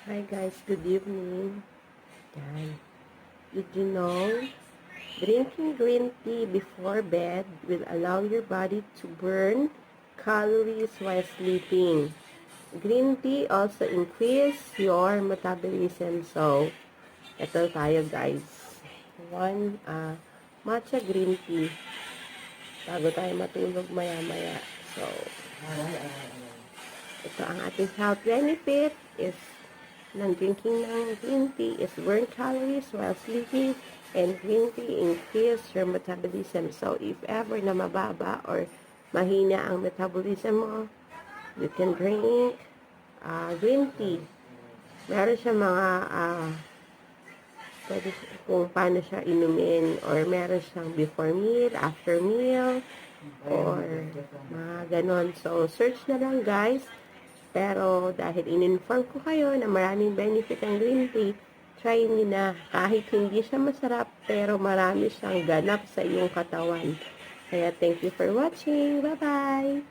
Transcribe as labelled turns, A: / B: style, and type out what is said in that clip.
A: Hi guys, good evening. Yan. Did you know, drinking green tea before bed will allow your body to burn calories while sleeping. Green tea also increase your metabolism. So, ito tayo guys. One matcha green tea bago tayo matulog maya-maya. So, ito ang ating health benefit is drinking ng green tea is burn calories while sleeping, and green tea increase your metabolism. So, if ever na mababa or mahina ang metabolism mo, you can drink green tea. Meron siya mga pwede kung paano siya inumin, or meron siyang before meal, after meal, or mga ganon. So, search na lang guys. Pero dahil in-inform ko kayo na maraming benefit ang green tea, try nyo na. Kahit hindi siya masarap, pero marami siyang ganap sa iyong katawan. Kaya thank you for watching. Bye-bye!